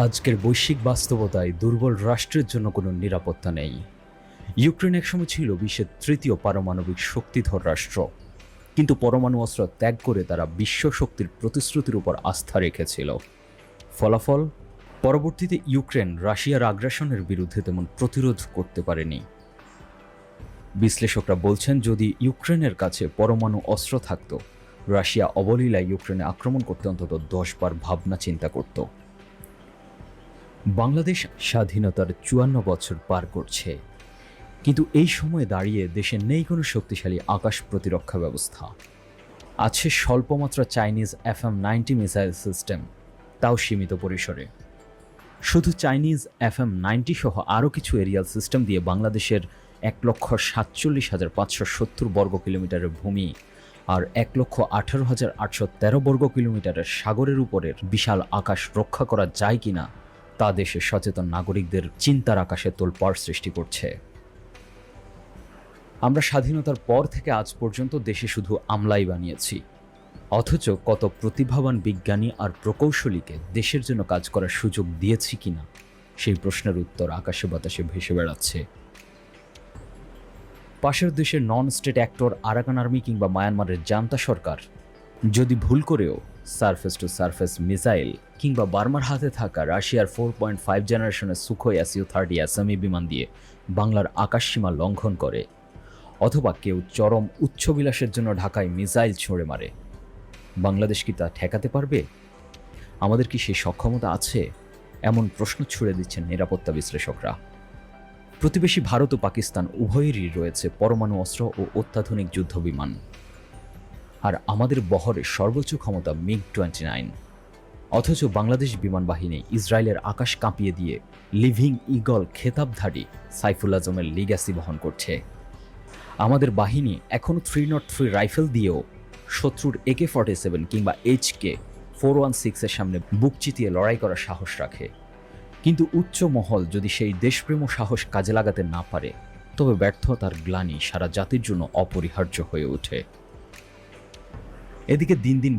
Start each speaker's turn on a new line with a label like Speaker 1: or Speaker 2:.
Speaker 1: আজকের বৈশ্বিক বাস্তবতায় দুর্বল রাষ্ট্রের জন্য কোনো নিরাপত্তা নেই। ইউক্রেন একসময় ছিল বিশ্বের তৃতীয় পারমাণবিক শক্তিধর রাষ্ট্র, কিন্তু পরমাণু অস্ত্র ত্যাগ করে তারা বিশ্ব শক্তির প্রতিশ্রুতির উপর আস্থা রেখেছিল। ফলাফল, পরবর্তীতে ইউক্রেন রাশিয়ার আগ্রাসনের বিরুদ্ধে তেমন প্রতিরোধ করতে পারেনি। বিশ্লেষকরা বলছেন, যদি ইউক্রেনের কাছে পরমাণু অস্ত্র থাকত, রাশিয়া অবলীলায় ইউক্রেনে আক্রমণ করতে অন্তত 10 বার ভাবনা চিন্তা করত। বাংলাদেশ স্বাধীনতার 54 বছর পার করছে, কিন্তু এই সময়ে দাঁড়িয়ে দেশে নেই কোনো শক্তিশালী আকাশ প্রতিরক্ষা ব্যবস্থা। আছে স্বল্পমাত্রা চাইনিজ FM-90 মিসাইল সিস্টেম, তাও সীমিত পরিসরে। শুধু চাইনিজ FM-90 সহ আরও কিছু এরিয়াল সিস্টেম দিয়ে বাংলাদেশের 1,47,570 বর্গ কিলোমিটারের ভূমি আর 1,18,813 বর্গ কিলোমিটারের সাগরের উপরের বিশাল আকাশ রক্ষা করা যায় কিনা তা দেশের সচেতন নাগরিকদের চিন্তার আকাশে তোলপাড় সৃষ্টি করছে। আমরা স্বাধীনতার পর থেকে আজ পর্যন্ত দেশে শুধু আমলাই বানিয়েছি, অথচ কত প্রতিভাবান বিজ্ঞানী আর প্রকৌশলীকে দেশের জন্য কাজ করার সুযোগ দিয়েছি কিনা সেই প্রশ্নের উত্তর আকাশে বাতাসে ভেসে বেড়াচ্ছে। পাশের দেশের non state actor Arakan army কিংবা মায়ানমারের জান্তা সরকার যদি ভুল করেও সারফেস টু সারফেস মিসাইল কিংবা বার্মার হাতে থাকা রাশিয়ার 4.5 জেনারেশনের সুখোই SU-30 অ্যাসামি বিমান দিয়ে বাংলার আকাশসীমা লঙ্ঘন করে, অথবা কেউ চরম উচ্চবিলাসের জন্য ঢাকায় মিসাইল ছুঁড়ে মারে, বাংলাদেশ কি তা ঠেকাতে পারবে? আমাদের কি সেই সক্ষমতা আছে? এমন প্রশ্ন ছুড়ে দিচ্ছেন নিরাপত্তা বিশ্লেষকরা। প্রতিবেশী ভারত ও পাকিস্তান উভয়েরই রয়েছে পরমাণু অস্ত্র ও অত্যাধুনিক যুদ্ধবিমান, আর আমাদের বহরের সর্বোচ্চ ক্ষমতা MiG-29। অথচ বাংলাদেশ বিমান বাহিনী ইসরায়েলের আকাশ কাঁপিয়ে দিয়ে লিভিং ইগল খেতাবধারী সাইফুল আজমের লিগ্যাসি বহন করছে। আমাদের বাহিনী এখনও 303 রাইফেল দিয়েও শত্রুর AK-47 কিংবা HK-416 সামনে বুক চিতিয়ে লড়াই করার সাহস রাখে। কিন্তু উচ্চ মহল যদি সেই দেশপ্রেম ও সাহস কাজে লাগাতে না পারে, তবে ব্যর্থতার গ্লানি সারা জাতির জন্য অপরিহার্য হয়ে ওঠে। এদিকে দিন দিন